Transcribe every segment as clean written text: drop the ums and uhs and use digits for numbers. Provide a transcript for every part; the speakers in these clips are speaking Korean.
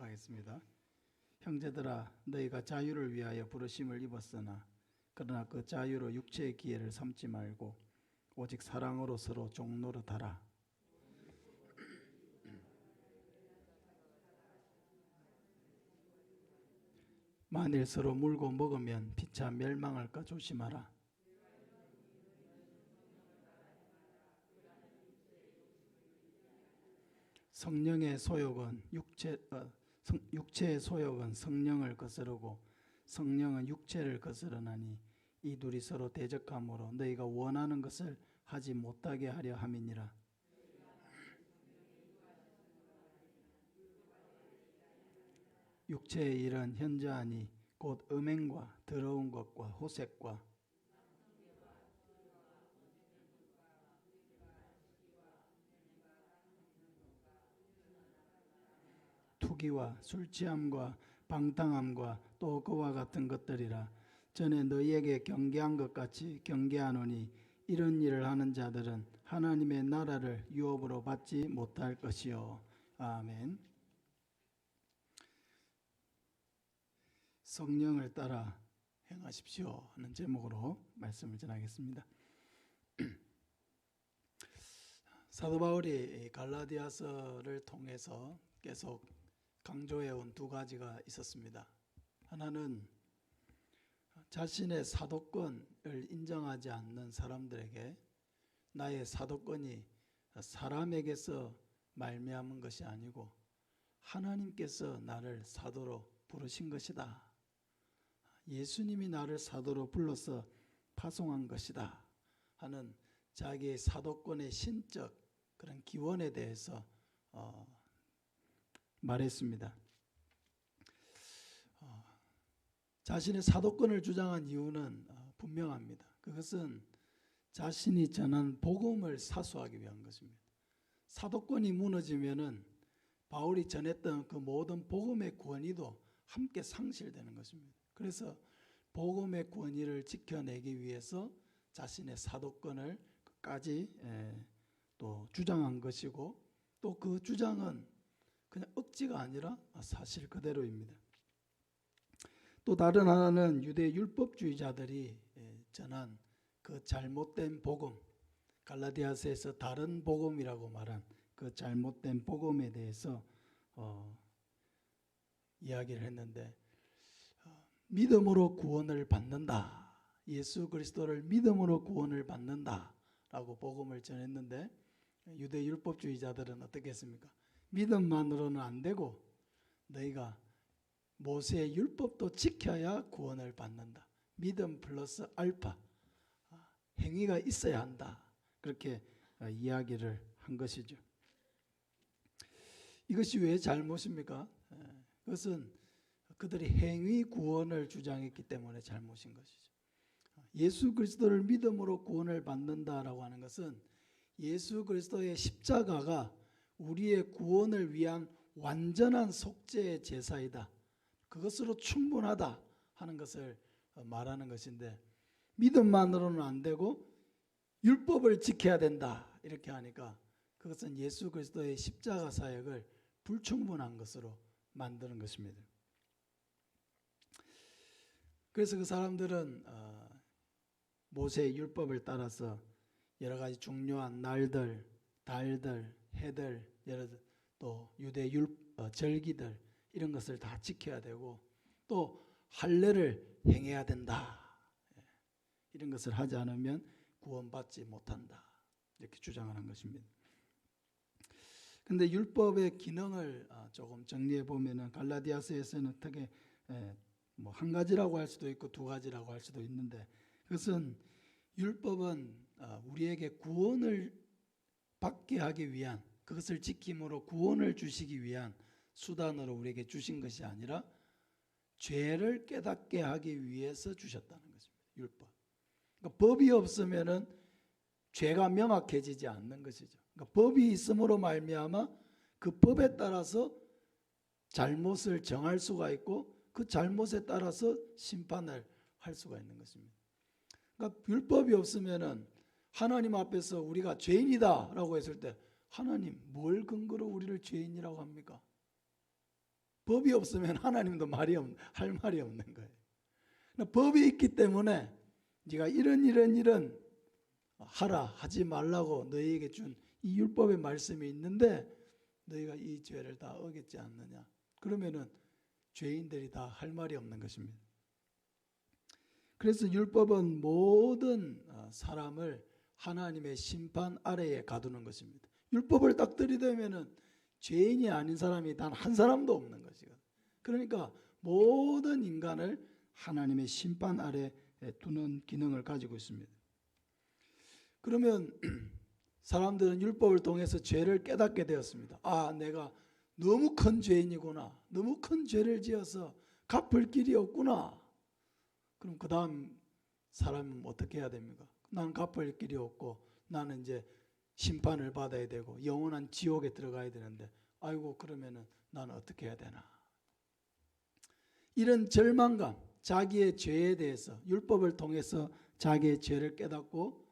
시작하겠습니다. 형제들아, 너희가 자유를 위하여 부르심을 입었으나 그러나 그 자유로 육체의 기회를 삼지 말고 오직 사랑으로 서로 종노릇하라. 만일 서로 물고 먹으면 피차 멸망할까 조심하라. 성령의 소욕은 육체의 소욕은 성령을 거스르고 성령은 육체를 거스르나니 이 둘이 서로 대적함으로 너희가 원하는 것을 하지 못하게 하려 함이니라. 육체의 일은 현저하니 곧 음행과 더러운 것과 호색과 투기와 술취함과 방탕함과 또 그와 같은 것들이라. 전에 너희에게 경계한 것 같이 경계하노니 이런 일을 하는 자들은 하나님의 나라를 유업으로 받지 못할 것이요. 아멘. 성령을 따라 행하십시오 하는 제목으로 말씀을 전하겠습니다. 사도 바울이 갈라디아서를 통해서 계속 강조해온 두 가지가 있었습니다. 하나는 자신의 사도권을 인정하지 않는 사람들에게 나의 사도권이 사람에게서 말미암은 것이 아니고 하나님께서 나를 사도로 부르신 것이다. 예수님이 나를 사도로 불러서 파송한 것이다 하는 자기의 사도권의 신적 그런 기원에 대해서 말했습니다. 자신의 사도권을 주장한 이유는 분명합니다. 그것은 자신이 전한 복음을 사수하기 위한 것입니다. 사도권이 무너지면은 바울이 전했던 그 모든 복음의 권위도 함께 상실되는 것입니다. 그래서 복음의 권위를 지켜내기 위해서 자신의 사도권을 끝까지 또 주장한 것이고 또 그 주장은 그냥 억지가 아니라 사실 그대로입니다. 또 다른 하나는 유대 율법주의자들이 전한 그 잘못된 복음, 갈라디아서에서 다른 복음이라고 말한 그 잘못된 복음에 대해서 이야기를 했는데 믿음으로 구원을 받는다. 예수 그리스도를 믿음으로 구원을 받는다라고 복음을 전했는데 유대 율법주의자들은 어떻게 했습니까? 믿음만으로는 안 되고 너희가 모세의 율법도 지켜야 구원을 받는다. 믿음 플러스 알파, 행위가 있어야 한다. 그렇게 이야기를 한 것이죠. 이것이 왜 잘못입니까? 그것은 그들이 행위 구원을 주장했기 때문에 잘못인 것이죠. 예수 그리스도를 믿음으로 구원을 받는다라고 하는 것은 예수 그리스도의 십자가가 우리의 구원을 위한 완전한 속죄의 제사이다. 그것으로 충분하다 하는 것을 말하는 것인데 믿음만으로는 안 되고 율법을 지켜야 된다 이렇게 하니까 그것은 예수 그리스도의 십자가 사역을 불충분한 것으로 만드는 것입니다. 그래서 그 사람들은 모세의 율법을 따라서 여러 가지 중요한 날들, 달들, 해들, 또 유대 절기들 이런 것을 다 지켜야 되고 또 할례를 행해야 된다. 이런 것을 하지 않으면 구원받지 못한다. 이렇게 주장하는 것입니다. 그런데 율법의 기능을 조금 정리해 보면은 갈라디아서에서는 어떻게 뭐 한 가지라고 할 수도 있고 두 가지라고 할 수도 있는데 그것은 율법은 우리에게 구원을 받게 하기 위한 그것을 지킴으로 구원을 주시기 위한 수단으로 우리에게 주신 것이 아니라 죄를 깨닫게 하기 위해서 주셨다는 것입니다. 율법. 그러니까 법이 없으면은 죄가 명확해지지 않는 것이죠. 그러니까 법이 있음으로 말미암아 그 법에 따라서 잘못을 정할 수가 있고 그 잘못에 따라서 심판을 할 수가 있는 것입니다. 그러니까 율법이 없으면은 하나님 앞에서 우리가 죄인이다라고 했을 때 하나님 뭘 근거로 우리를 죄인이라고 합니까? 법이 없으면 하나님도 할 말이 없는 거예요. 법이 있기 때문에 네가 이런 하라 하지 말라고 너희에게 준 이 율법의 말씀이 있는데 너희가 이 죄를 다 어겼지 않느냐. 그러면은 죄인들이 다 할 말이 없는 것입니다. 그래서 율법은 모든 사람을 하나님의 심판 아래에 가두는 것입니다. 율법을 딱 들이대면은 죄인이 아닌 사람이 단 한 사람도 없는 것이거든요. 그러니까 모든 인간을 하나님의 심판 아래에 두는 기능을 가지고 있습니다. 그러면 사람들은 율법을 통해서 죄를 깨닫게 되었습니다. 아, 내가 너무 큰 죄인이구나. 너무 큰 죄를 지어서 갚을 길이 없구나. 그럼 그 다음 사람은 어떻게 해야 됩니까? 나는 갚을 길이 없고 나는 이제 심판을 받아야 되고 영원한 지옥에 들어가야 되는데 아이고 그러면은 나는 어떻게 해야 되나? 이런 절망감, 자기의 죄에 대해서 율법을 통해서 자기의 죄를 깨닫고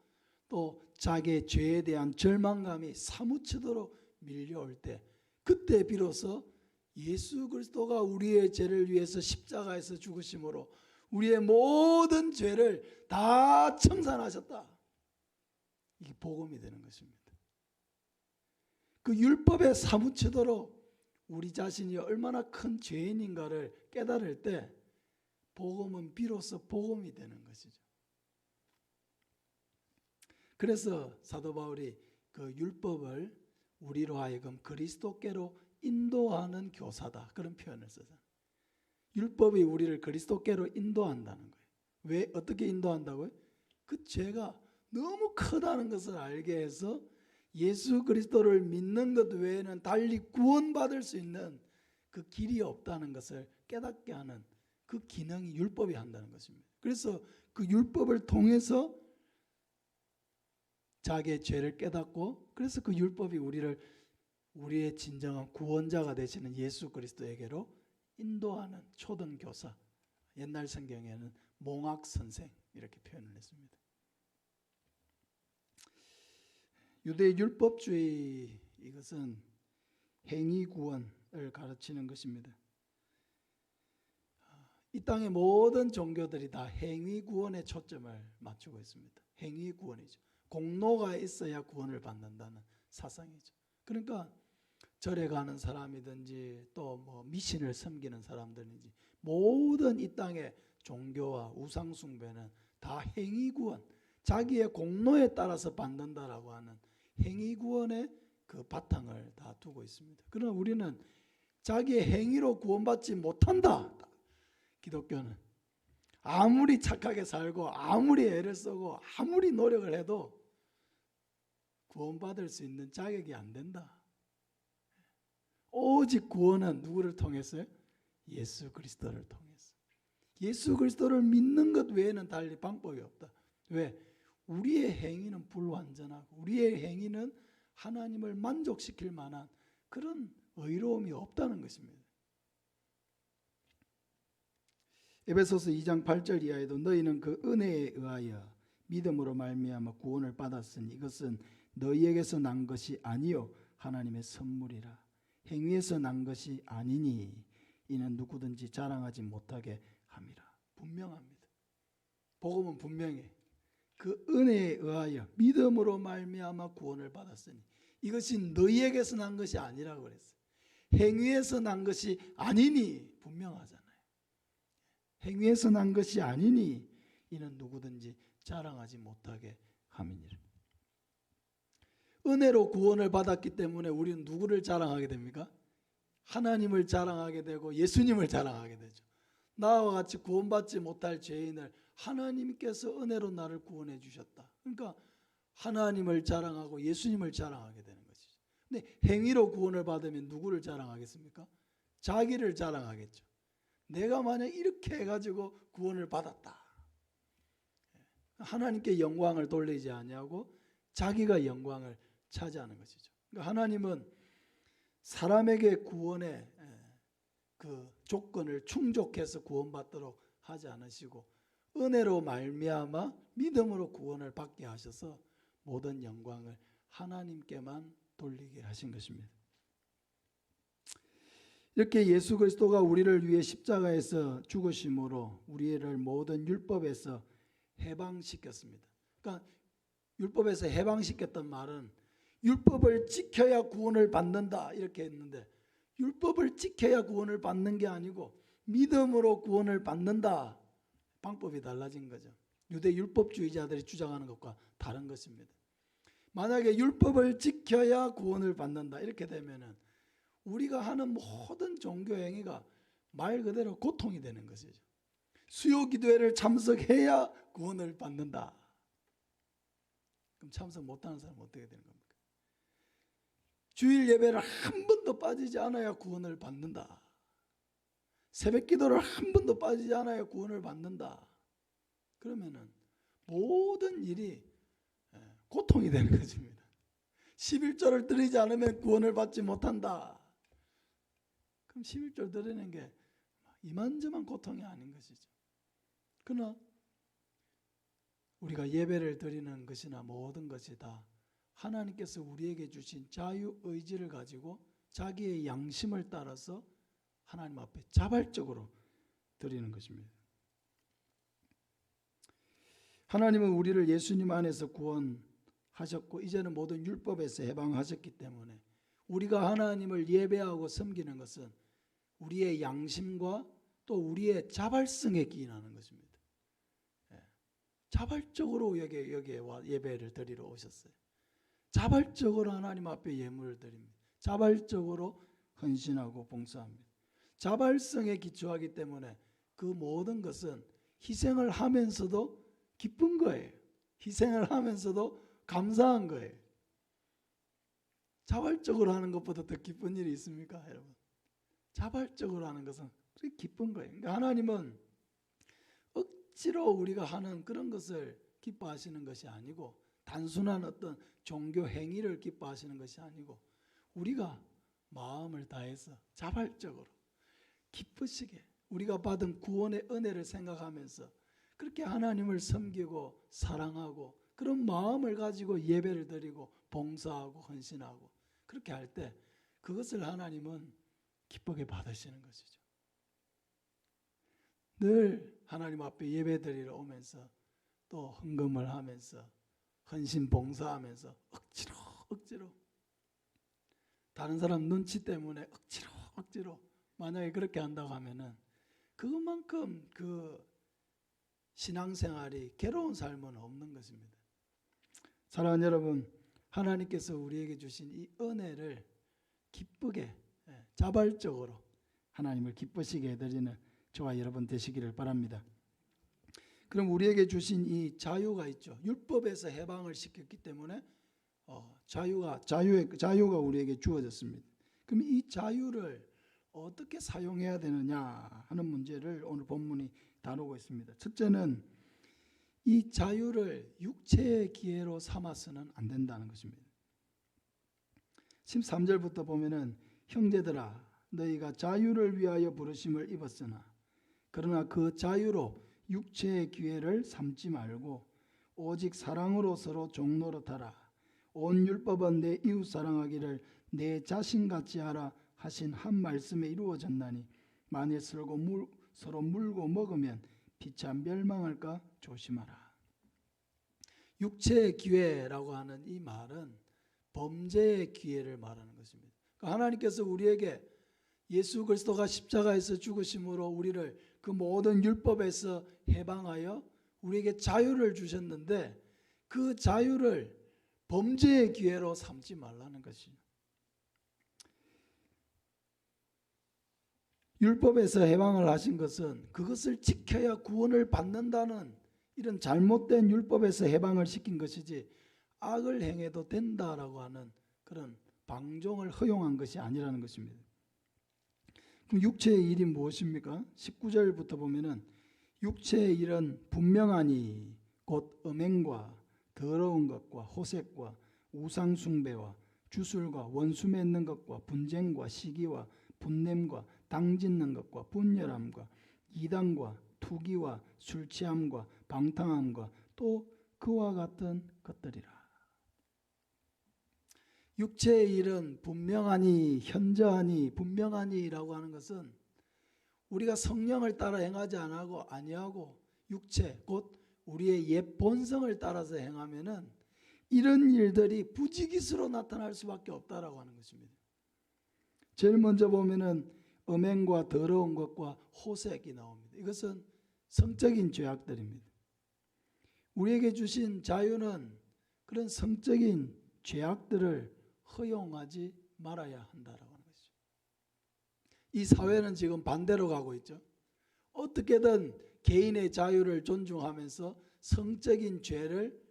또 자기의 죄에 대한 절망감이 사무치도록 밀려올 때 그때 비로소 예수 그리스도가 우리의 죄를 위해서 십자가에서 죽으심으로 우리의 모든 죄를 다 청산하셨다. 이게 복음이 되는 것입니다. 그 율법에 사무치도록 우리 자신이 얼마나 큰 죄인인가를 깨달을 때 복음은 비로소 복음이 되는 것이죠. 그래서 사도 바울이 그 율법을 우리로 하여금 그리스도께로 인도하는 교사다. 그런 표현을 쓰잖아요. 율법이 우리를 그리스도께로 인도한다는 거예요. 왜 어떻게 인도한다고요? 그 죄가 너무 크다는 것을 알게 해서 예수 그리스도를 믿는 것 외에는 달리 구원받을 수 있는 그 길이 없다는 것을 깨닫게 하는 그 기능이 율법이 한다는 것입니다. 그래서 그 율법을 통해서 자기의 죄를 깨닫고 그래서 그 율법이 우리의 진정한 구원자가 되시는 예수 그리스도에게로 인도하는 초등교사, 옛날 성경에는 몽학선생 이렇게 표현을 했습니다. 유대 율법주의 이것은 행위구원을 가르치는 것입니다. 이 땅의 모든 종교들이 다 행위구원에 초점을 맞추고 있습니다. 행위구원이죠. 공로가 있어야 구원을 받는다는 사상이죠. 그러니까 절에 가는 사람이든지 또 뭐 미신을 섬기는 사람들인지 모든 이 땅의 종교와 우상 숭배는 다 행위구원, 자기의 공로에 따라서 받는다라고 하는 행위구원의 그 바탕을 다 두고 있습니다. 그러나 우리는 자기의 행위로 구원받지 못한다. 기독교는 아무리 착하게 살고 아무리 애를 쓰고 아무리 노력을 해도 구원받을 수 있는 자격이 안 된다. 오직 구원은 누구를 통해서요? 예수 그리스도를 통해서. 예수 그리스도를 믿는 것 외에는 달리 방법이 없다. 왜? 우리의 행위는 불완전하고 우리의 행위는 하나님을 만족시킬 만한 그런 의로움이 없다는 것입니다. 에베소서 2장 8절 이하에도 너희는 그 은혜에 의하여 믿음으로 말미암아 구원을 받았으니 이것은 너희에게서 난 것이 아니요 하나님의 선물이라. 행위에서 난 것이 아니니 이는 누구든지 자랑하지 못하게 함이라. 분명합니다. 복음은 분명해. 그 은혜에 의하여 믿음으로 말미암아 구원을 받았으니 이것이 너희에게서 난 것이 아니라고 그랬어요. 행위에서 난 것이 아니니 분명하잖아요. 행위에서 난 것이 아니니 이는 누구든지 자랑하지 못하게 함이니라. 은혜로 구원을 받았기 때문에 우리는 누구를 자랑하게 됩니까? 하나님을 자랑하게 되고 예수님을 자랑하게 되죠. 나와 같이 구원받지 못할 죄인을 하나님께서 은혜로 나를 구원해 주셨다. 그러니까 하나님을 자랑하고 예수님을 자랑하게 되는 것이죠. 근데 행위로 구원을 받으면 누구를 자랑하겠습니까? 자기를 자랑하겠죠. 내가 만약 이렇게 해가지고 구원을 받았다. 하나님께 영광을 돌리지 아니하고 자기가 영광을 차지하는 것이죠. 그러니까 하나님은 사람에게 구원의 그 조건을 충족해서 구원받도록 하지 않으시고 은혜로 말미암아 믿음으로 구원을 받게 하셔서 모든 영광을 하나님께만 돌리게 하신 것입니다. 이렇게 예수 그리스도가 우리를 위해 십자가에서 죽으심으로 우리를 모든 율법에서 해방시켰습니다. 그러니까 율법에서 해방시켰던 말은 율법을 지켜야 구원을 받는다 이렇게 했는데, 율법을 지켜야 구원을 받는 게 아니고 믿음으로 구원을 받는다. 방법이 달라진 거죠. 유대 율법주의자들이 주장하는 것과 다른 것입니다. 만약에 율법을 지켜야 구원을 받는다 이렇게 되면은 우리가 하는 모든 종교 행위가 말 그대로 고통이 되는 것이죠. 수요 기도회를 참석해야 구원을 받는다. 그럼 참석 못하는 사람은 어떻게 되는 겁니까? 주일 예배를 한 번도 빠지지 않아야 구원을 받는다. 새벽 기도를 한 번도 빠지지 않아야 구원을 받는다. 그러면은 모든 일이 고통이 되는 것입니다. 11조를 드리지 않으면 구원을 받지 못한다. 그럼 11조 드리는 게 이만저만 고통이 아닌 것이죠. 그러나 우리가 예배를 드리는 것이나 모든 것이 다 하나님께서 우리에게 주신 자유의지를 가지고 자기의 양심을 따라서 하나님 앞에 자발적으로 드리는 것입니다. 하나님은 우리를 예수님 안에서 구원하셨고 이제는 모든 율법에서 해방하셨기 때문에 우리가 하나님을 예배하고 섬기는 것은 우리의 양심과 또 우리의 자발성에 기인하는 것입니다. 자발적으로 여기에 와 예배를 드리러 오셨어요. 자발적으로 하나님 앞에 예물을 드립니다. 자발적으로 헌신하고 봉사합니다. 자발성에 기초하기 때문에 그 모든 것은 희생을 하면서도 기쁜 거예요. 희생을 하면서도 감사한 거예요. 자발적으로 하는 것보다 더 기쁜 일이 있습니까, 여러분? 자발적으로 하는 것은 그렇게 기쁜 거예요. 그러니까 하나님은 억지로 우리가 하는 그런 것을 기뻐하시는 것이 아니고, 단순한 어떤 종교 행위를 기뻐하시는 것이 아니고, 우리가 마음을 다해서 자발적으로 기쁘시게 우리가 받은 구원의 은혜를 생각하면서 그렇게 하나님을 섬기고 사랑하고 그런 마음을 가지고 예배를 드리고 봉사하고 헌신하고 그렇게 할 때 그것을 하나님은 기쁘게 받으시는 것이죠. 늘 하나님 앞에 예배 드리러 오면서 또 헌금을 하면서 헌신 봉사하면서 억지로 다른 사람 눈치 때문에 억지로 만약에 그렇게 한다고 하면은 그것만큼 그 신앙생활이 괴로운 삶은 없는 것입니다. 사랑하는 여러분, 하나님께서 우리에게 주신 이 은혜를 기쁘게 자발적으로 하나님을 기쁘시게 해드리는 저와 여러분 되시기를 바랍니다. 그럼 우리에게 주신 이 자유가 있죠. 율법에서 해방을 시켰기 때문에 자유가 우리에게 주어졌습니다. 그럼 이 자유를 어떻게 사용해야 되느냐 하는 문제를 오늘 본문이 다루고 있습니다. 첫째는 이 자유를 육체의 기회로 삼아서는 안 된다는 것입니다. 13절부터 보면은 형제들아 너희가 자유를 위하여 부르심을 입었으나 그러나 그 자유로 육체의 기회를 삼지 말고 오직 사랑으로 서로 종노릇하라. 온 율법은 내 이웃 사랑하기를 내 자신같이 하라 하신 한 말씀에 이루어졌나니 만일 서로 물고 먹으면 피차 멸망할까 조심하라. 육체의 기회라고 하는 이 말은 범죄의 기회를 말하는 것입니다. 그러니까 하나님께서 우리에게 예수 그리스도가 십자가에서 죽으심으로 우리를 그 모든 율법에서 해방하여 우리에게 자유를 주셨는데 그 자유를 범죄의 기회로 삼지 말라는 것이죠. 율법에서 해방을 하신 것은 그것을 지켜야 구원을 받는다는 이런 잘못된 율법에서 해방을 시킨 것이지 악을 행해도 된다라고 하는 그런 방종을 허용한 것이 아니라는 것입니다. 그럼 육체의 일이 무엇입니까? 19절부터 보면은 육체의 일은 분명하니 곧 음행과 더러운 것과 호색과 우상 숭배와 주술과 원수 맺는 것과 분쟁과 시기와 분냄과 당짓는 것과 분열함과 이단과 투기와 술 취함과 방탕함과 또 그와 같은 것들이라. 육체의 일은 분명하니 현저하니 분명하니라고 하는 것은 우리가 성령을 따라 행하지 아니하고 육체 곧 우리의 옛 본성을 따라서 행하면은 이런 일들이 부지기수로 나타날 수밖에 없다라고 하는 것입니다. 제일 먼저 보면은 음행과 더러운 것과 호색이 나옵니다. 이것은 성적인 죄악들입니다. 우리에게 주신 자유는 그런 성적인 죄악들을 허용하지 말아야 한다라고 하는 것이죠. 이 사회는 지금 반대로 가고 있죠. 어떻게든 개인의 자유를 존중하면서 성적인 죄를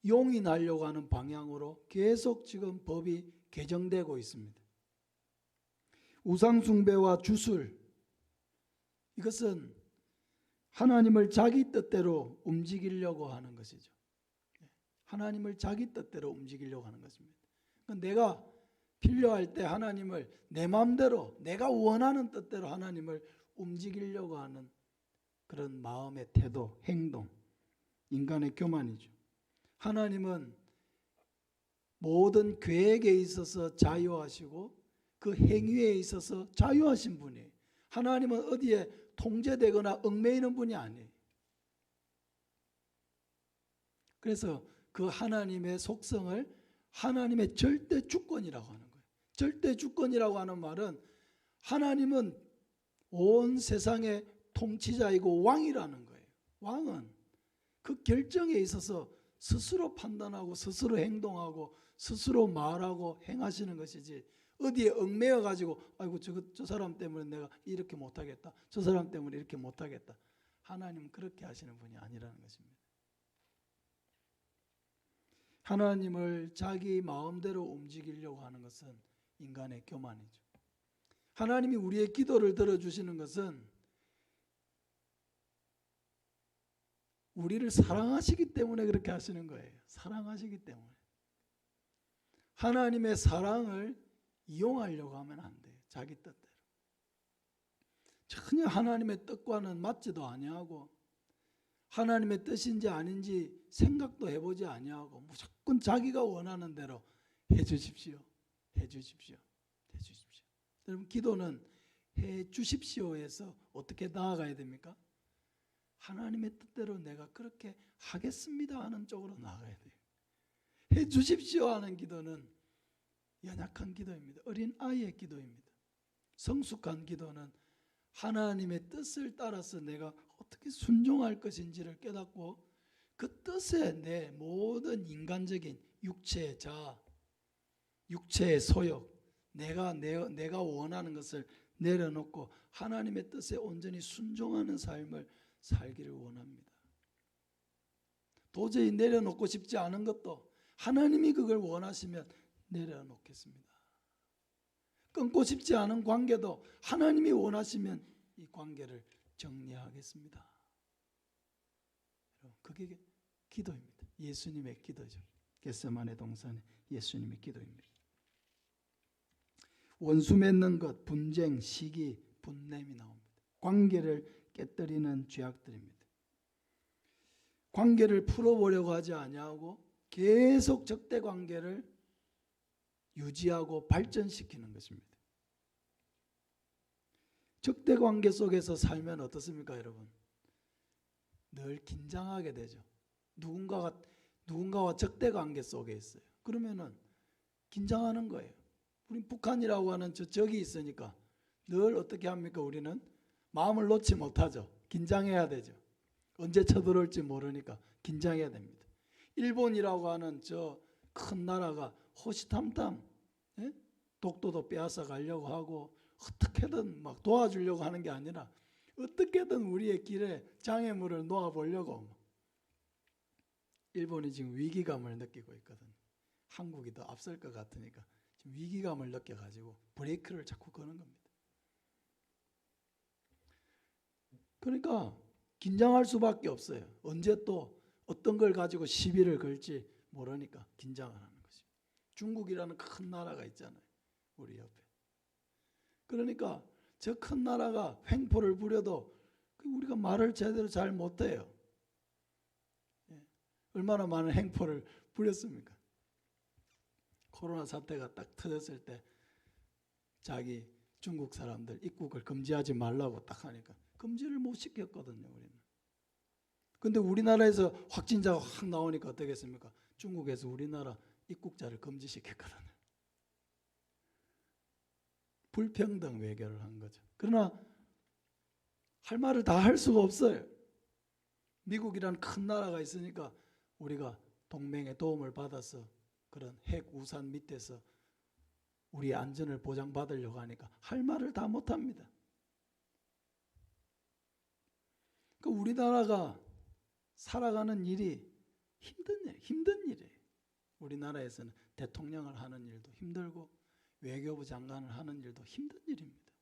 용인하려고 하는 방향으로 계속 지금 법이 개정되고 있습니다. 우상숭배와 주술, 이것은 하나님을 자기 뜻대로 움직이려고 하는 것이죠. 하나님을 자기 뜻대로 움직이려고 하는 것입니다. 내가 필요할 때 하나님을 내 마음대로 내가 원하는 뜻대로 하나님을 움직이려고 하는 그런 마음의 태도, 행동, 인간의 교만이죠. 하나님은 모든 계획에 있어서 자유하시고 그 행위에 있어서 자유하신 분이에요. 하나님은 어디에 통제되거나 얽매이는 분이 아니에요. 그래서 그 하나님의 속성을 하나님의 절대 주권이라고 하는 거예요. 절대 주권이라고 하는 말은 하나님은 온 세상의 통치자이고 왕이라는 거예요. 왕은 그 결정에 있어서 스스로 판단하고 스스로 행동하고 스스로 말하고 행하시는 것이지 어디에 얽매여 가지고 아이고 저 사람 때문에 내가 이렇게 못하겠다. 저 사람 때문에 이렇게 못하겠다. 하나님은 그렇게 하시는 분이 아니라는 것입니다. 하나님을 자기 마음대로 움직이려고 하는 것은 인간의 교만이죠. 하나님이 우리의 기도를 들어주시는 것은 우리를 사랑하시기 때문에 그렇게 하시는 거예요. 사랑하시기 때문에. 하나님의 사랑을 이용하려고 하면 안 돼요. 자기 뜻대로. 전혀 하나님의 뜻과는 맞지도 아니하고 하나님의 뜻인지 아닌지 생각도 해보지 아니하고 무조건 자기가 원하는 대로 해주십시오. 해주십시오. 해주십시오. 여러분 기도는 해주십시오에서 어떻게 나아가야 됩니까? 하나님의 뜻대로 내가 그렇게 하겠습니다 하는 쪽으로 나아가야 돼요. 해주십시오 하는 기도는 연약한 기도입니다. 어린 아이의 기도입니다. 성숙한 기도는 하나님의 뜻을 따라서 내가 어떻게 순종할 것인지를 깨닫고 그 뜻에 내 모든 인간적인 육체의 자아, 육체의 소욕, 내가 원하는 것을 내려놓고 하나님의 뜻에 온전히 순종하는 삶을 살기를 원합니다. 도저히 내려놓고 싶지 않은 것도 하나님이 그걸 원하시면 내려놓겠습니다. 끊고 싶지 않은 관계도 하나님이 원하시면 이 관계를 정리하겠습니다. 그게 기도입니다. 예수님의 기도죠. 겟세마네 동산의 예수님의 기도입니다. 원수 맺는 것, 분쟁, 시기, 분냄이 나옵니다. 관계를 깨뜨리는 죄악들입니다. 관계를 풀어보려고 하지 아니하고 계속 적대 관계를 유지하고 발전시키는 것입니다. 적대 관계 속에서 살면 어떻습니까, 여러분? 늘 긴장하게 되죠. 누군가와 적대 관계 속에 있어요. 그러면은 긴장하는 거예요. 우리 북한이라고 하는 적이 있으니까 늘 어떻게 합니까? 우리는 마음을 놓지 못하죠. 긴장해야 되죠. 언제 쳐들어올지 모르니까 긴장해야 됩니다. 일본이라고 하는 저 큰 나라가 호시탐탐 독도도 빼앗아 가려고 하고 어떻게든 막 도와주려고 하는 게 아니라 어떻게든 우리의 길에 장애물을 놓아보려고 일본이 지금 위기감을 느끼고 있거든요. 한국이 더 앞설 것 같으니까 지금 위기감을 느껴가지고 브레이크를 자꾸 거는 겁니다. 그러니까 긴장할 수밖에 없어요. 언제 또 어떤 걸 가지고 시비를 걸지 모르니까 긴장을 하는 것이죠. 중국이라는 큰 나라가 있잖아요. 우리 옆에. 그러니까 저 큰 나라가 횡포를 부려도 우리가 말을 제대로 잘 못해요. 얼마나 많은 횡포를 부렸습니까? 코로나 사태가 딱 터졌을 때 자기 중국 사람들 입국을 금지하지 말라고 딱 하니까 금지를 못 시켰거든요, 우리는. 근데 우리나라에서 확진자가 확 나오니까 어떻겠습니까? 중국에서 우리나라 입국자를 금지시켰거든요. 불평등 외교를 한 거죠. 그러나 할 말을 다 할 수가 없어요. 미국이라는 큰 나라가 있으니까 우리가 동맹의 도움을 받아서 그런 핵 우산 밑에서 우리의 안전을 보장받으려고 하니까 할 말을 다 못합니다. 그러니까 우리나라가 살아가는 일이 힘든 일이에요. 우리나라에서는 대통령을 하는 일도 힘들고 외교부 장관을 하는 일도 힘든 일입니다.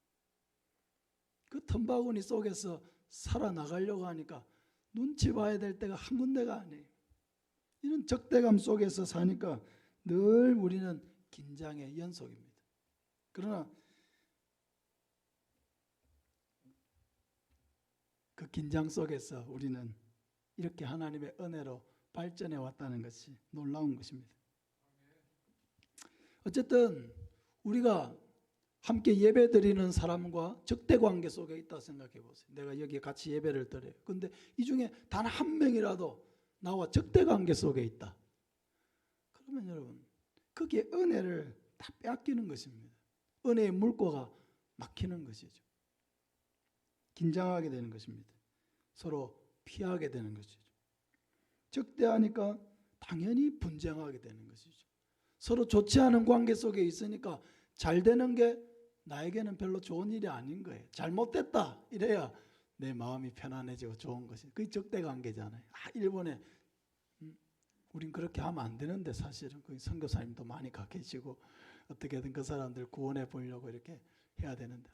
그 틈바구니 속에서 살아나가려고 하니까 눈치 봐야 될 때가 한 군데가 아니에요. 이런 적대감 속에서 사니까 늘 우리는 긴장의 연속입니다. 그러나 그 긴장 속에서 우리는 이렇게 하나님의 은혜로 발전해 왔다는 것이 놀라운 것입니다. 어쨌든 우리가 함께 예배 드리는 사람과 적대 관계 속에 있다 생각해 보세요. 내가 여기에 같이 예배를 드려요. 근데 이 중에 단 한 명이라도 나와 적대 관계 속에 있다. 그러면 여러분, 거기에 은혜를 다 빼앗기는 것입니다. 은혜의 물꼬가 막히는 것이죠. 긴장하게 되는 것입니다. 서로 피하게 되는 것이죠. 적대하니까 당연히 분쟁하게 되는 것이죠. 서로 좋지 않은 관계 속에 있으니까 잘 되는 게 나에게는 별로 좋은 일이 아닌 거예요. 잘못됐다 이래야 내 마음이 편안해지고 좋은 것이. 그게 적대 관계잖아요. 일본에 우린 그렇게 하면 안 되는데 사실은 그 선교사님도 많이 가 계시고 어떻게든 그 사람들 구원해 보려고 이렇게 해야 되는데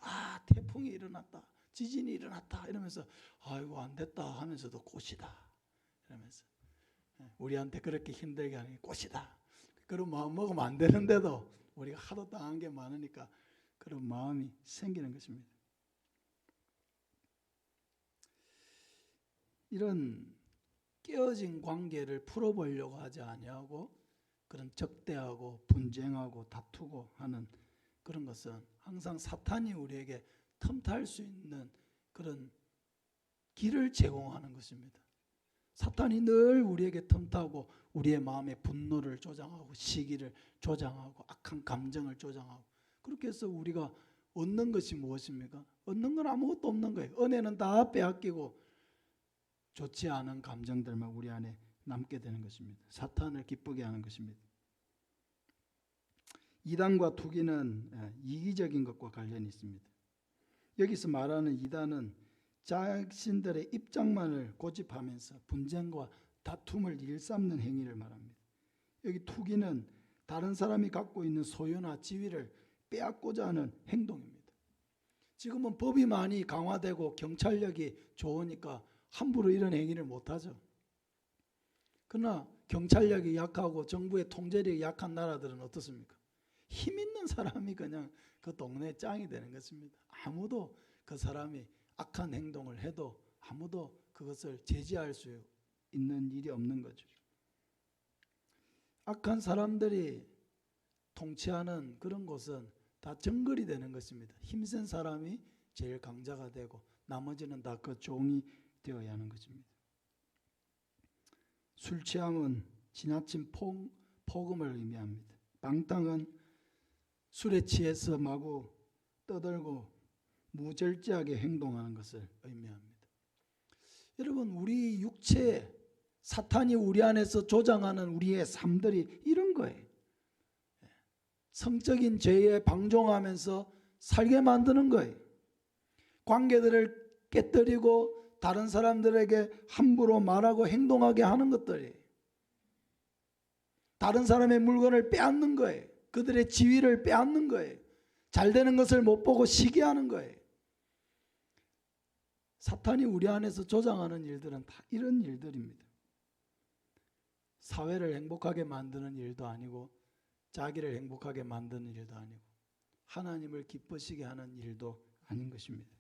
태풍이 일어났다, 지진이 일어났다 이러면서 아이고 안 됐다 하면서도 꽃이다 이러면서 우리한테 그렇게 힘들게 하는 게 꽃이다. 그런 마음 먹으면 안 되는데도 우리가 하도 당한 게 많으니까 그런 마음이 생기는 것입니다. 이런 깨어진 관계를 풀어보려고 하지 아니하고 그런 적대하고 분쟁하고 다투고 하는 그런 것은 항상 사탄이 우리에게 틈탈 수 있는 그런 길을 제공하는 것입니다. 사탄이 늘 우리에게 틈타고 우리의 마음에 분노를 조장하고 시기를 조장하고 악한 감정을 조장하고 그렇게 해서 우리가 얻는 것이 무엇입니까? 얻는 건 아무것도 없는 거예요. 은혜는 다 빼앗기고 좋지 않은 감정들만 우리 안에 남게 되는 것입니다. 사탄을 기쁘게 하는 것입니다. 이단과 투기는 이기적인 것과 관련이 있습니다. 여기서 말하는 이단은 자신들의 입장만을 고집하면서 분쟁과 다툼을 일삼는 행위를 말합니다. 여기 투기는 다른 사람이 갖고 있는 소유나 지위를 빼앗고자 하는 행동입니다. 지금은 법이 많이 강화되고 경찰력이 좋으니까 함부로 이런 행위를 못하죠. 그러나 경찰력이 약하고 정부의 통제력이 약한 나라들은 어떻습니까? 힘 있는 사람이 그냥 그 동네 짱이 되는 것입니다. 아무도 그 사람이 악한 행동을 해도 아무도 그것을 제지할 수 있는 일이 없는 거죠. 악한 사람들이 통치하는 그런 곳은 다 정글이 되는 것입니다. 힘센 사람이 제일 강자가 되고 나머지는 다 그 종이 되어야 하는 것입니다. 술 취함은 지나친 폭음을 의미합니다. 방탕은 술에 취해서 마구 떠들고 무절제하게 행동하는 것을 의미합니다. 여러분, 우리 육체, 사탄이 우리 안에서 조장하는 우리의 삶들이 이런 거예요. 성적인 죄에 방종하면서 살게 만드는 거예요. 관계들을 깨뜨리고 다른 사람들에게 함부로 말하고 행동하게 하는 것들이에요. 다른 사람의 물건을 빼앗는 거예요. 그들의 지위를 빼앗는 거예요. 잘 되는 것을 못 보고 시기하는 거예요. 사탄이 우리 안에서 조장하는 일들은 다 이런 일들입니다. 사회를 행복하게 만드는 일도 아니고 자기를 행복하게 만드는 일도 아니고 하나님을 기쁘시게 하는 일도 아닌 것입니다.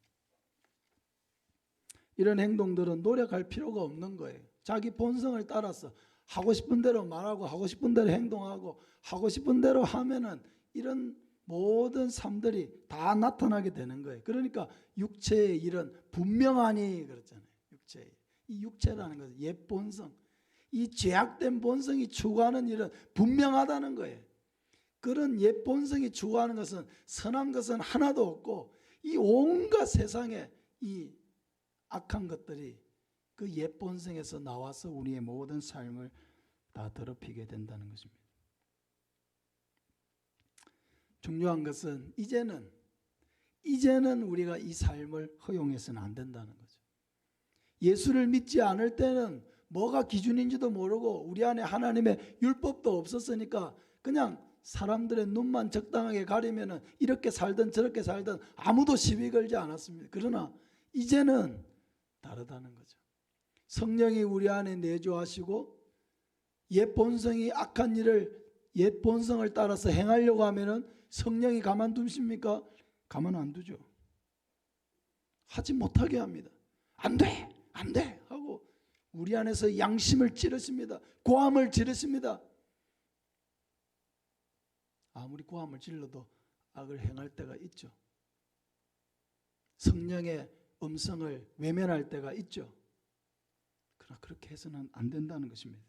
이런 행동들은 노력할 필요가 없는 거예요. 자기 본성을 따라서 하고 싶은 대로 말하고 하고 싶은 대로 행동하고 하고 싶은 대로 하면은 이런 모든 삶들이 다 나타나게 되는 거예요. 그러니까 육체의 일은 분명하니 그렇잖아요. 이 육체라는 것은 옛 본성, 이 죄악된 본성이 추구하는 일은 분명하다는 거예요. 그런 옛 본성이 추구하는 것은 선한 것은 하나도 없고 이 온갖 세상에 이 악한 것들이 그 옛 본성에서 나와서 우리의 모든 삶을 다 더럽히게 된다는 것입니다. 중요한 것은 이제는 우리가 이 삶을 허용해서는 안 된다는 거죠. 예수를 믿지 않을 때는 뭐가 기준인지도 모르고 우리 안에 하나님의 율법도 없었으니까 그냥 사람들의 눈만 적당하게 가리면은 이렇게 살든 저렇게 살든 아무도 시비 걸지 않았습니다. 그러나 이제는 다르다는 거죠. 성령이 우리 안에 내주하시고 옛 본성이 악한 일을 옛 본성을 따라서 행하려고 하면은 성령이 가만두십니까? 가만 안 두죠. 하지 못하게 합니다. 안 돼! 안 돼! 하고 우리 안에서 양심을 찌르십니다. 고함을 지르십니다. 아무리 고함을 질러도 악을 행할 때가 있죠. 성령의 음성을 외면할 때가 있죠. 그러나 그렇게 해서는 안 된다는 것입니다.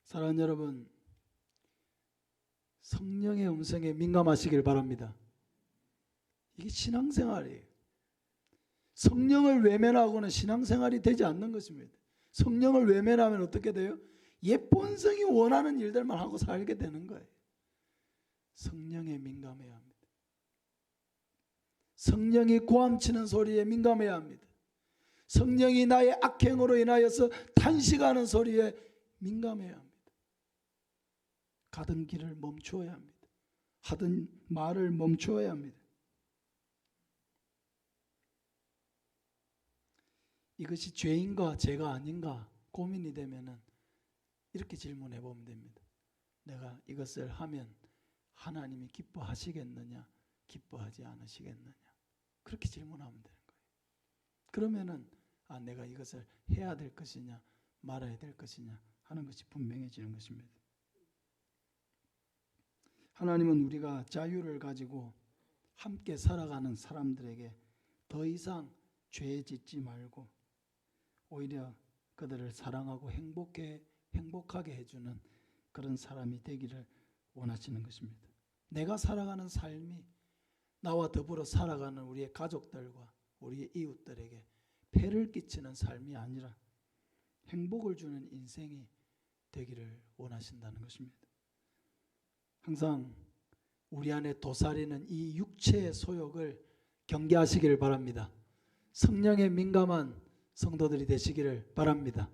사랑하는 여러분, 성령의 음성에 민감하시길 바랍니다. 이게 신앙생활이에요. 성령을 외면하고는 신앙생활이 되지 않는 것입니다. 성령을 외면하면 어떻게 돼요? 옛 본성이 원하는 일들만 하고 살게 되는 거예요. 성령에 민감해야 합니다. 성령이 고함치는 소리에 민감해야 합니다. 성령이 나의 악행으로 인하여서 탄식하는 소리에 민감해야 합니다. 가던 길을 멈추어야 합니다. 하던 말을 멈추어야 합니다. 이것이 죄인가 죄가 아닌가 고민이 되면은 이렇게 질문해 보면 됩니다. 내가 이것을 하면 하나님이 기뻐하시겠느냐, 기뻐하지 않으시겠느냐, 그렇게 질문하면 되는 거예요. 그러면은 내가 이것을 해야 될 것이냐 말아야 될 것이냐 하는 것이 분명해지는 것입니다. 하나님은 우리가 자유를 가지고 함께 살아가는 사람들에게 더 이상 죄 짓지 말고 오히려 그들을 사랑하고 행복하게 해주는 그런 사람이 되기를 원하시는 것입니다. 내가 살아가는 삶이 나와 더불어 살아가는 우리의 가족들과 우리의 이웃들에게 폐를 끼치는 삶이 아니라 행복을 주는 인생이 되기를 원하신다는 것입니다. 항상 우리 안에 도사리는 이 육체의 소욕을 경계하시기를 바랍니다. 성령에 민감한 성도들이 되시기를 바랍니다.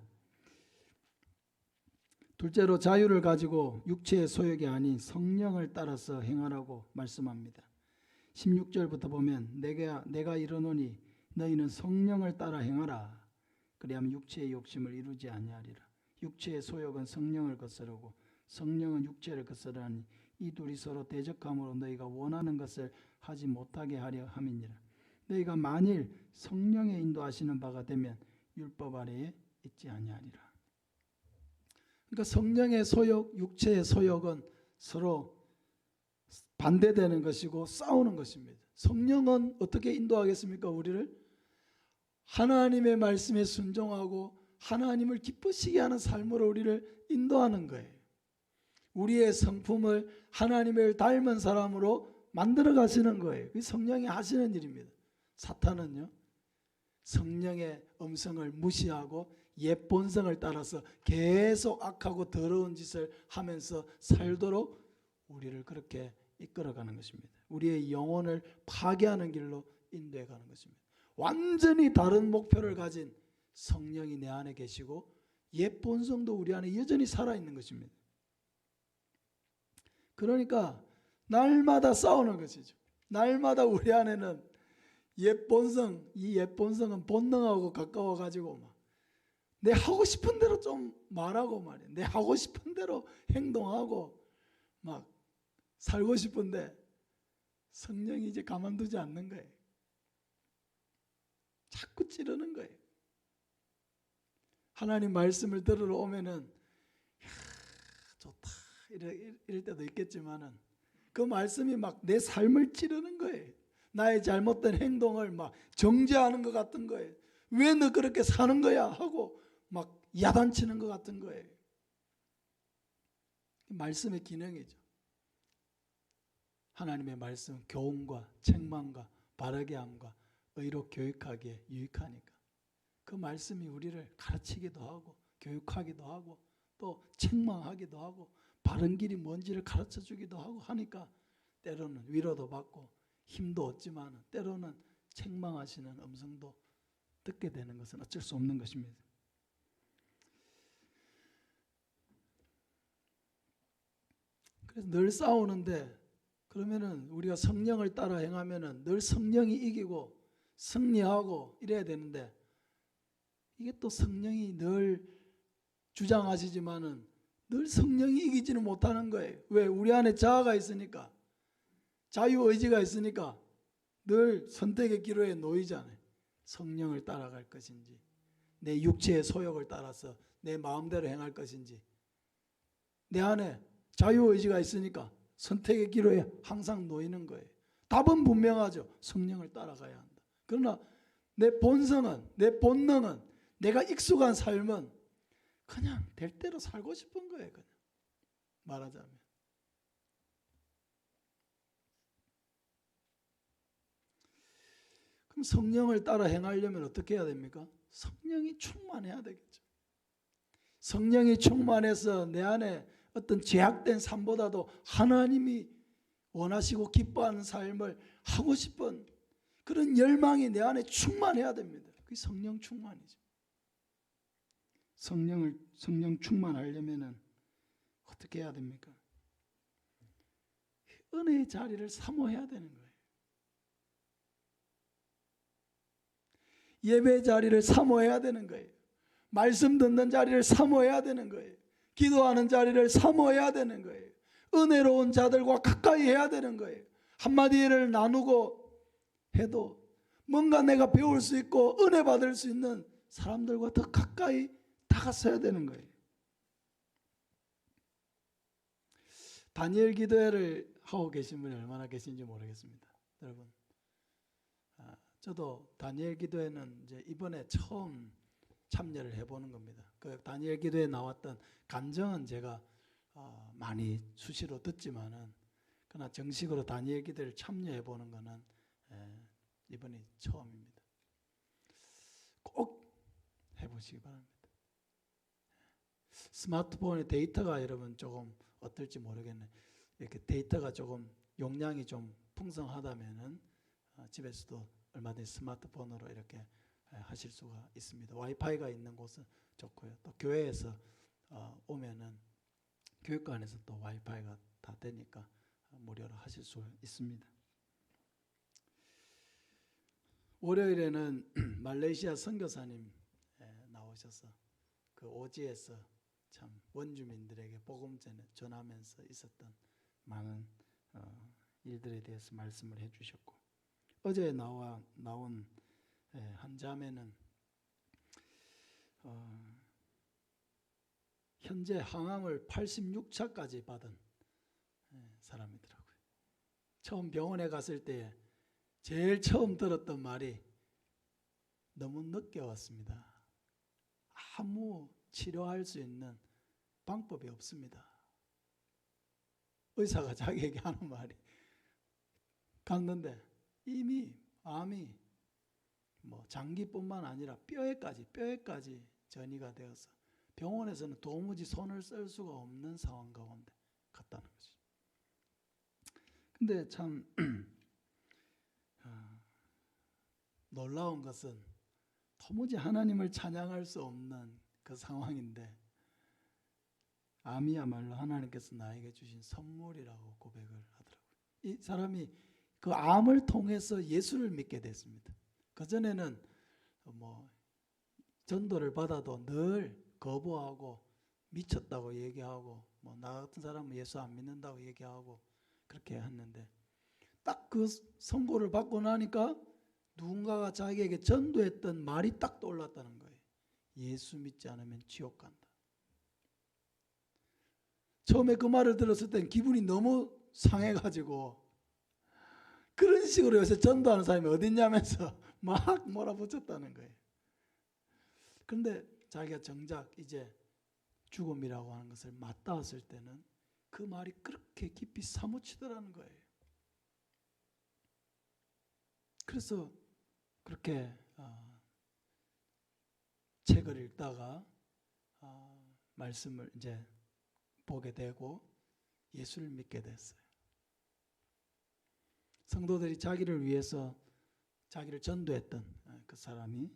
둘째로 자유를 가지고 육체의 소욕이 아닌 성령을 따라서 행하라고 말씀합니다. 16절부터 보면 내가 이르노니 너희는 성령을 따라 행하라. 그리하면 육체의 욕심을 이루지 아니하리라. 육체의 소욕은 성령을 거스르고 성령은 육체를 거스르니 이 둘이 서로 대적함으로 너희가 원하는 것을 하지 못하게 하려 함이니라. 너희가 만일 성령의 인도하시는 바가 되면 율법 아래에 있지 아니하리라. 그러니까 성령의 소욕, 육체의 소욕은 서로 반대되는 것이고 싸우는 것입니다. 성령은 어떻게 인도하겠습니까? 우리를 하나님의 말씀에 순종하고 하나님을 기쁘시게 하는 삶으로 우리를 인도하는 거예요. 우리의 성품을 하나님을 닮은 사람으로 만들어 가시는 거예요. 그게 성령이 하시는 일입니다. 사탄은요, 성령의 음성을 무시하고 옛 본성을 따라서 계속 악하고 더러운 짓을 하면서 살도록 우리를 그렇게 이끌어가는 것입니다. 우리의 영혼을 파괴하는 길로 인도해 가는 것입니다. 완전히 다른 목표를 가진 성령이 내 안에 계시고 옛 본성도 우리 안에 여전히 살아있는 것입니다. 그러니까 날마다 싸우는 것이죠. 날마다 우리 안에는 옛 본성, 이 옛 본성은 본능하고 가까워 가지고 막 내 하고 싶은 대로 좀 말하고 말이야. 내 하고 싶은 대로 행동하고 막 살고 싶은데 성령이 이제 가만두지 않는 거예요. 자꾸 찌르는 거예요. 하나님 말씀을 들으러 오면은 이야, 좋다 이럴 때도 있겠지만은 그 말씀이 막 내 삶을 찌르는 거예요. 나의 잘못된 행동을 막 정죄하는 것 같은 거예요. 왜 너 그렇게 사는 거야 하고 막 야단치는 것 같은 거예요. 말씀의 기능이죠. 하나님의 말씀 교훈과 책망과 바르게 함과 의로 교육하기에 유익하니까 그 말씀이 우리를 가르치기도 하고 교육하기도 하고 또 책망하기도 하고 바른 길이 뭔지를 가르쳐 주기도 하고 하니까 때로는 위로도 받고 힘도 얻지만 때로는 책망하시는 음성도 듣게 되는 것은 어쩔 수 없는 것입니다. 그래서 늘 싸우는데 그러면은 우리가 성령을 따라 행하면은 늘 성령이 이기고 승리하고 이래야 되는데 이게 또 성령이 늘 주장하시지만은 늘 성령이 이기지는 못하는 거예요. 왜? 우리 안에 자아가 있으니까 자유의지가 있으니까 늘 선택의 기로에 놓이잖아요. 성령을 따라갈 것인지 내 육체의 소욕을 따라서 내 마음대로 행할 것인지 내 안에 자유의지가 있으니까 선택의 기로에 항상 놓이는 거예요. 답은 분명하죠. 성령을 따라가야 한다. 그러나 내 본성은 내 본능은 내가 익숙한 삶은 그냥 될 대로 살고 싶은 거예요. 그냥 말하자면. 그럼 성령을 따라 행하려면 어떻게 해야 됩니까? 성령이 충만해야 되겠죠. 성령이 충만해서 내 안에 어떤 제약된 삶보다도 하나님이 원하시고 기뻐하는 삶을 하고 싶은 그런 열망이 내 안에 충만해야 됩니다. 그게 성령 충만이죠. 성령 충만하려면 어떻게 해야 됩니까? 은혜의 자리를 사모해야 되는 거예요. 예배 자리를 사모해야 되는 거예요. 말씀 듣는 자리를 사모해야 되는 거예요. 기도하는 자리를 사모해야 되는 거예요. 은혜로운 자들과 가까이 해야 되는 거예요. 한마디를 나누고 해도 뭔가 내가 배울 수 있고 은혜 받을 수 있는 사람들과 더 가까이 다가서야 되는 거예요. 다니엘 기도회를 하고 계신 분이 얼마나 계신지 모르겠습니다. 여러분, 저도 다니엘 기도회는 이제 이번에 처음 참여를 해보는 겁니다. 그 다니엘 기도에 나왔던 간증은 제가 많이 수시로 듣지만은 그러나 정식으로 다니엘 기도를 참여해보는 것은 이번이 처음입니다. 꼭 해보시기 바랍니다. 스마트폰의 데이터가 여러분 조금 어떨지 모르겠네. 이렇게 데이터가 조금 용량이 좀 풍성하다면은 집에서도 얼마든지 스마트폰으로 이렇게 하실 수가 있습니다. 와이파이가 있는 곳은 좋고요. 또 교회에서 오면은 교육관에서 또 와이파이가 다 되니까 무료로 하실 수 있습니다. 월요일에는 말레이시아 선교사님 나오셔서 그 오지에서 참 원주민들에게 복음 전하면서 있었던 많은 일들에 대해서 말씀을 해주셨고 어제 나온 한 자매는 현재 항암을 86차까지 받은 사람이더라고요. 처음 병원에 갔을 때 제일 처음 들었던 말이 너무 늦게 왔습니다. 아무 치료할 수 있는 방법이 없습니다. 의사가 자기에게 하는 말이 갔는데 이미 암이 장기뿐만 아니라 뼈에까지 전이가 되어서 병원에서는 도무지 손을 쓸 수가 없는 상황 가운데 갔다는 거죠. 근데 참 놀라운 것은 도무지 하나님을 찬양할 수 없는 그 상황인데 암이야말로 하나님께서 나에게 주신 선물이라고 고백을 하더라고요. 이 사람이 그 암을 통해서 예수를 믿게 됐습니다. 그전에는 전도를 받아도 늘 거부하고 미쳤다고 얘기하고 나 같은 사람은 예수 안 믿는다고 얘기하고 그렇게 했는데 딱 그 선고를 받고 나니까 누군가가 자기에게 전도했던 말이 딱 떠올랐다는 거예요. 예수 믿지 않으면 지옥 간다. 처음에 그 말을 들었을 땐 기분이 너무 상해가지고 그런 식으로 요새 전도하는 사람이 어딨냐면서 막 몰아붙였다는 거예요. 그런데 자기가 정작 이제 죽음이라고 하는 것을 맞닿았을 때는 그 말이 그렇게 깊이 사무치더라는 거예요. 그래서 그렇게 책을 읽다가 말씀을 이제 보게 되고 예수를 믿게 됐어요. 성도들이 자기를 위해서 자기를 전도했던 그 사람이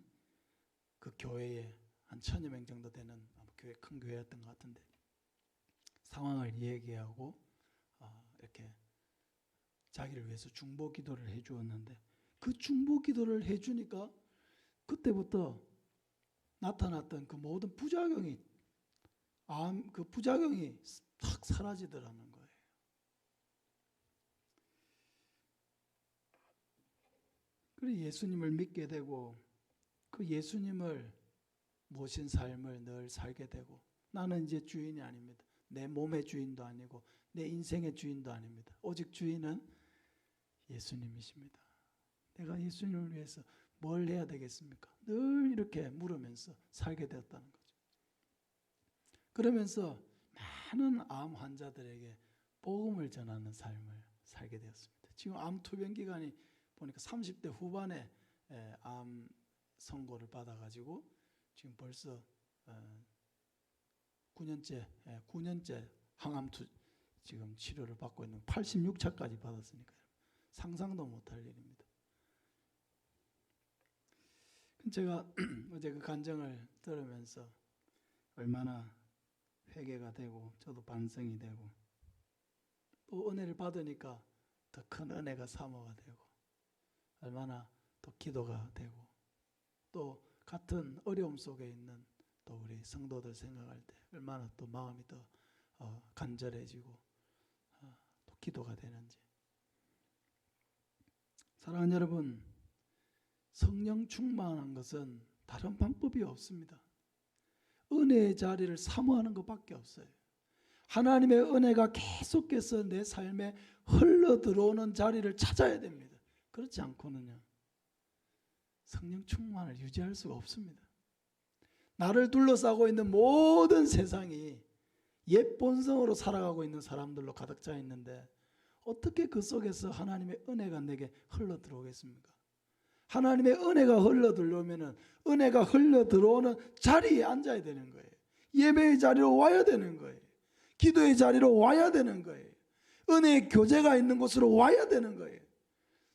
그 교회에 한 1000여 명 정도 되는 교회, 큰 교회였던 것 같은데 상황을 얘기하고 이렇게 자기를 위해서 중보 기도를 해주었는데 그 중보 기도를 해주니까 그때부터 나타났던 그 모든 부작용이 그 부작용이 탁 사라지더라는 거예요. 그리고 예수님을 믿게 되고 그 예수님을 모신 삶을 늘 살게 되고 나는 이제 주인이 아닙니다. 내 몸의 주인도 아니고 내 인생의 주인도 아닙니다. 오직 주인은 예수님이십니다. 내가 예수님을 위해서 뭘 해야 되겠습니까? 늘 이렇게 물으면서 살게 되었다는 거죠. 그러면서 많은 암 환자들에게 복음을 전하는 삶을 살게 되었습니다. 지금 암 투병 기간이 보니까 30대 후반에 암 선고를 받아가지고 지금 벌써 9년째 항암 지금 치료를 받고 있는 86차까지 받았으니까요. 상상도 못할 일입니다. 제가 어제 그 간증을 들으면서 얼마나 회개가 되고 저도 반성이 되고 또 은혜를 받으니까 더 큰 은혜가 사모가 되고 얼마나 또 기도가 되고 또 같은 어려움 속에 있는 또 우리 성도들 생각할 때 얼마나 또 마음이 더 간절해지고 또 기도가 되는지. 사랑하는 여러분, 성령 충만한 것은 다른 방법이 없습니다. 은혜의 자리를 사모하는 것밖에 없어요. 하나님의 은혜가 계속해서 내 삶에 흘러 들어오는 자리를 찾아야 됩니다. 그렇지 않고는요, 성령 충만을 유지할 수가 없습니다. 나를 둘러싸고 있는 모든 세상이 옛 본성으로 살아가고 있는 사람들로 가득 차 있는데 어떻게 그 속에서 하나님의 은혜가 내게 흘러 들어오겠습니까? 하나님의 은혜가 흘러 들어오면은 은혜가 흘러 들어오는 자리에 앉아야 되는 거예요. 예배의 자리로 와야 되는 거예요. 기도의 자리로 와야 되는 거예요. 은혜의 교제가 있는 곳으로 와야 되는 거예요.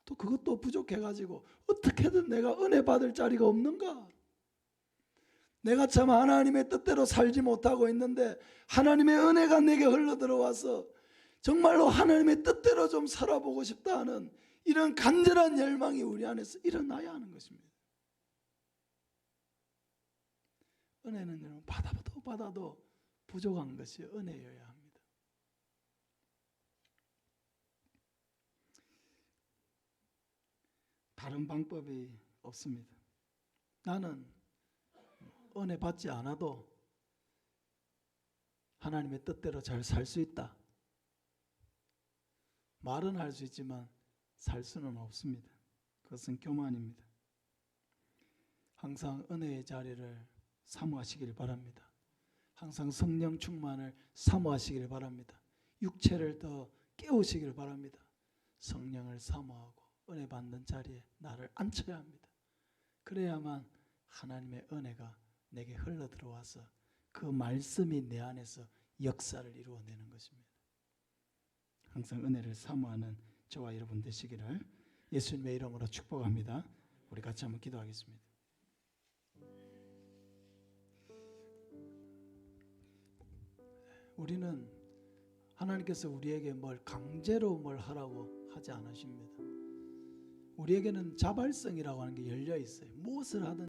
또 그것도 부족해가지고 어떻게든 내가 은혜 받을 자리가 없는가? 내가 참 하나님의 뜻대로 살지 못하고 있는데 하나님의 은혜가 내게 흘러 들어와서 정말로 하나님의 뜻대로 좀 살아보고 싶다 하는 이런 간절한 열망이 우리 안에서 일어나야 하는 것입니다. 은혜는 여러분 받아도 부족한 것이 은혜여야 합니다. 다른 방법이 없습니다. 나는 은혜 받지 않아도 하나님의 뜻대로 잘 살 수 있다. 말은 할 수 있지만 살 수는 없습니다. 그것은 교만입니다. 항상 은혜의 자리를 사모하시길 바랍니다. 항상 성령 충만을 사모하시길 바랍니다. 육체를 더 깨우시길 바랍니다. 성령을 사모하고 은혜 받는 자리에 나를 앉혀야 합니다. 그래야만 하나님의 은혜가 내게 흘러 들어와서 그 말씀이 내 안에서 역사를 이루어내는 것입니다. 항상 은혜를 사모하는 저와 여러분 되시기를 예수님의 이름으로 축복합니다. 우리 같이 한번 기도하겠습니다. 우리는 하나님께서 우리에게 뭘 강제로 뭘 하라고 하지 않으십니다. 우리에게는 자발성이라고 하는 게 열려 있어요. 무엇을 하든